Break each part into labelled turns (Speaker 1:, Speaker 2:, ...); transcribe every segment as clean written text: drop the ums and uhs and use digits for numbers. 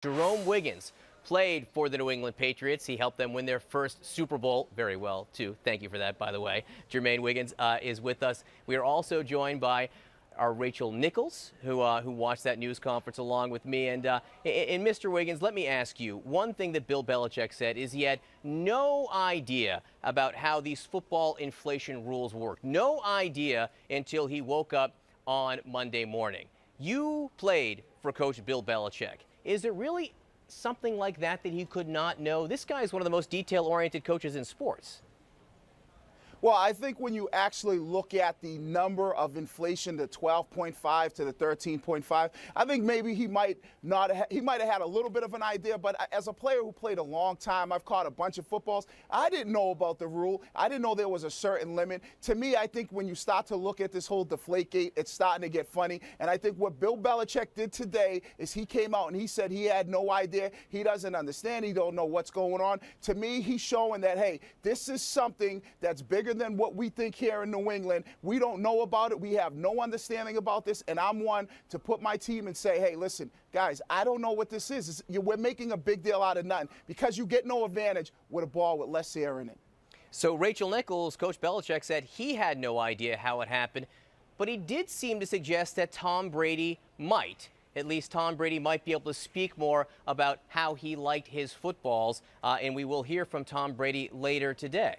Speaker 1: Jerome Wiggins played for the New England Patriots. He helped them win their first Super Bowl very well, too. Thank you for that, by the way. Jermaine Wiggins is with us. We are also joined by our Rachel Nichols, who watched that news conference along with me. And Mr. Wiggins, let me ask you, one thing that Bill Belichick said is he had no idea about how these football inflation rules work. No idea until he woke up on Monday morning. You played for Coach Bill Belichick. Is there really something like that that he could not know? This guy is one of the most detail-oriented coaches in sports.
Speaker 2: Well, I think when you actually look at the number of inflation, the 12.5 to the 13.5, I think maybe he might have had a little bit of an idea. But as a player who played a long time, I've caught a bunch of footballs. I didn't know about the rule. I didn't know there was a certain limit. To me, I think when you start to look at this whole Deflategate, it's starting to get funny. And I think what Bill Belichick did today is he came out and he said he had no idea. He doesn't understand. He don't know what's going on. To me, he's showing that, hey, this is something that's bigger than what we think here in New England. We don't know about it. We have no understanding about this. And I'm one to put my team and say, hey, listen, guys, I don't know what this is. We're making a big deal out of nothing because you get no advantage with a ball with less air in it.
Speaker 1: So Rachel Nichols, Coach Belichick, said he had no idea how it happened, but he did seem to suggest that Tom Brady might. At least Tom Brady might be able to speak more about how he liked his footballs, and we will hear from Tom Brady later today.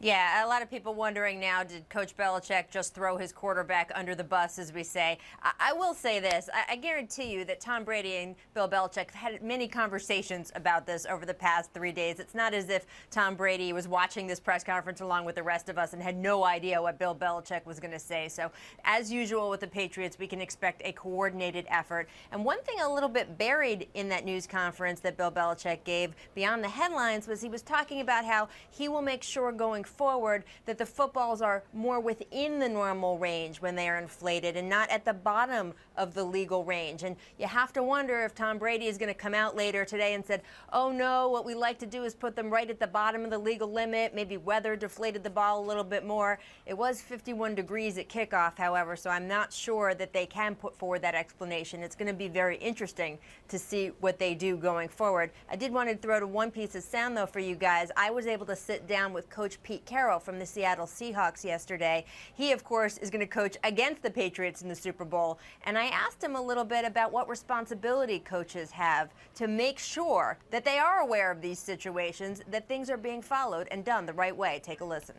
Speaker 3: Yeah, a lot of people wondering now, did Coach Belichick just throw his quarterback under the bus, as we say? I will say this. I guarantee you that Tom Brady and Bill Belichick have had many conversations about this over the past 3 days. It's not as if Tom Brady was watching this press conference along with the rest of us and had no idea what Bill Belichick was going to say. So, as usual with the Patriots, we can expect a coordinated effort. And one thing a little bit buried in that news conference that Bill Belichick gave beyond the headlines was he was talking about how he will make sure going forward that the footballs are more within the normal range when they are inflated and not at the bottom of the legal range. And you have to wonder if Tom Brady is going to come out later today and said, oh no, what we like to do is put them right at the bottom of the legal limit. Maybe weather deflated the ball a little bit more. It was 51 degrees at kickoff, however, so I'm not sure that they can put forward that explanation. It's going to be very interesting to see what they do going forward. I did want to throw to one piece of sound, though, for you guys. I was able to sit down with Coach Pete Carroll from the Seattle Seahawks yesterday. He, of course, is going to coach against the Patriots in the Super Bowl. And I asked him a little bit about what responsibility coaches have to make sure that they are aware of these situations, that things are being followed and done the right way. Take a listen.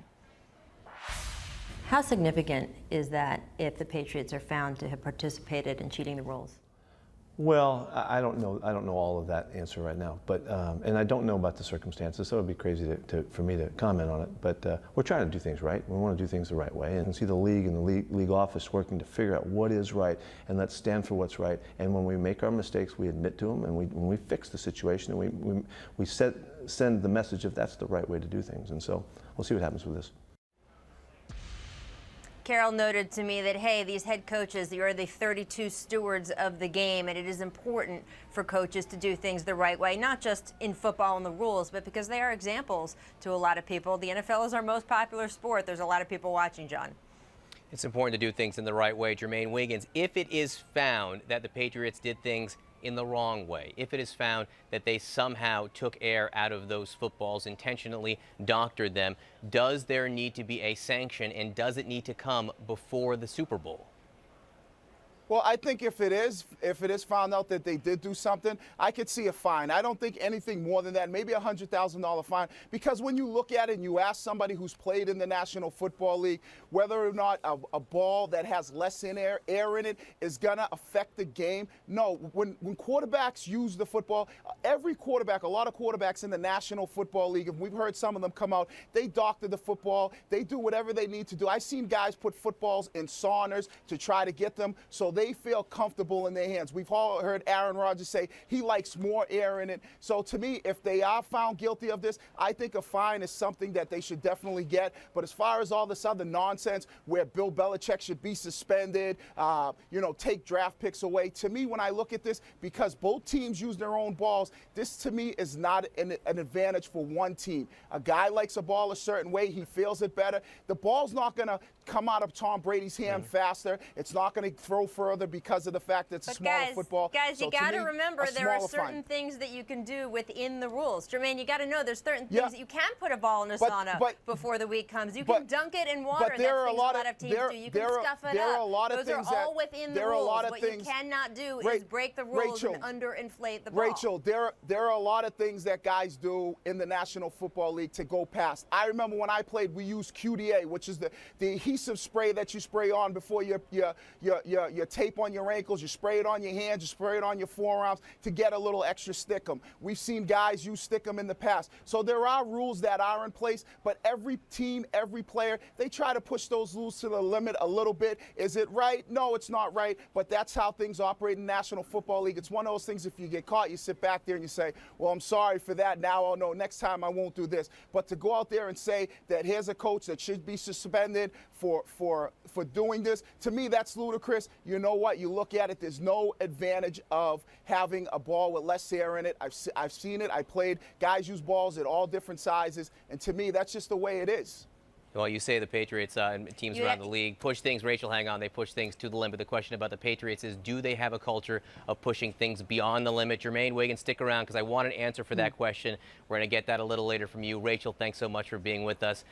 Speaker 3: How significant is that if the Patriots are found to have participated in cheating the rules?
Speaker 4: Well, I don't know. I don't know all of that answer right now, but and I don't know about the circumstances, so it would be crazy for me to comment on it. But we're trying to do things right. We want to do things the right way, and see the league and the league office working to figure out what is right, and let's stand for what's right. And when we make our mistakes, we admit to them, and when we fix the situation, and we send the message if that's the right way to do things. And so we'll see what happens with this.
Speaker 3: Carroll noted to me that, hey, these head coaches, they are the 32 stewards of the game, and it is important for coaches to do things the right way, not just in football and the rules, but because they are examples to a lot of people. The NFL is our most popular sport. There's a lot of people watching, John.
Speaker 1: It's important to do things in the right way. Jermaine Wiggins, if it is found that the Patriots did things in the wrong way, if it is found that they somehow took air out of those footballs, intentionally doctored them, does there need to be a sanction, and does it need to come before the Super Bowl?
Speaker 2: Well, I think if it is found out that they did do something, I could see a fine. I don't think anything more than that, maybe a $100,000 fine, because when you look at it and you ask somebody who's played in the National Football League whether or not a ball that has less air in it is going to affect the game, no. When quarterbacks use the football, every quarterback, a lot of quarterbacks in the National Football League, and we've heard some of them come out, they doctor the football, they do whatever they need to do. I've seen guys put footballs in saunas to try to get them so they feel comfortable in their hands. We've all heard Aaron Rodgers say he likes more air in it. So to me, if they are found guilty of this, I think a fine is something that they should definitely get. But as far as all this other nonsense where Bill Belichick should be suspended, take draft picks away, to me, when I look at this, because both teams use their own balls, this to me is not an advantage for one team. A guy likes a ball a certain way, he feels it better. The ball's not going to come out of Tom Brady's hand faster. It's not going to throw further because of the fact that it's a smaller football.
Speaker 3: Guys,
Speaker 2: So
Speaker 3: you
Speaker 2: to
Speaker 3: got to
Speaker 2: me,
Speaker 3: remember
Speaker 2: a
Speaker 3: there are
Speaker 2: smaller
Speaker 3: certain
Speaker 2: fine.
Speaker 3: things that you can do within the rules. Jermaine, you got to know there's certain
Speaker 2: Yeah.
Speaker 3: things that you can put a ball in a
Speaker 2: But-
Speaker 3: sauna
Speaker 2: but-
Speaker 3: before the week comes. You
Speaker 2: but-
Speaker 3: can dunk it in water.
Speaker 2: but there are
Speaker 3: That's
Speaker 2: a lot
Speaker 3: things a lot
Speaker 2: of-
Speaker 3: of teams
Speaker 2: there-
Speaker 3: do. You
Speaker 2: there
Speaker 3: can
Speaker 2: are-
Speaker 3: stuff it
Speaker 2: there
Speaker 3: up.
Speaker 2: are a lot of
Speaker 3: Those
Speaker 2: things
Speaker 3: are all
Speaker 2: that-
Speaker 3: within the
Speaker 2: there are a
Speaker 3: rules.
Speaker 2: lot of
Speaker 3: what
Speaker 2: things-
Speaker 3: you cannot do
Speaker 2: Ra-
Speaker 3: is break the rules
Speaker 2: Rachel,
Speaker 3: and underinflate the ball.
Speaker 2: Rachel, there are a lot of things that guys do in the National Football League to go past. I remember when I played, we used QDA, which is the adhesive spray that you spray on before your tape on your ankles. You spray it on your hands, you spray it on your forearms to get a little extra stickum. We've seen guys use stickum in the past. So there are rules that are in place, but every team, every player, they try to push those rules to the limit a little bit. Is it right? No, it's not right, but that's how things operate in the National Football League. It's one of those things, if you get caught, you sit back there and you say, well, I'm sorry for that. Now I'll know next time I won't do this. But to go out there and say that here's a coach that should be suspended for doing this, to me, that's ludicrous. You know what? You look at it, there's no advantage of having a ball with less air in it. I've seen it. I played. Guys use balls at all different sizes, and to me, that's just the way it is.
Speaker 1: Well, you say the Patriots and teams
Speaker 3: You
Speaker 1: around
Speaker 3: have
Speaker 1: the
Speaker 3: to-
Speaker 1: league push things. Rachel, hang on. They push things to the limit. The question about the Patriots is, do they have a culture of pushing things beyond the limit? Jermaine Wiggins, stick around because I want an answer for that question. We're going to get that a little later from you. Rachel, thanks so much for being with us.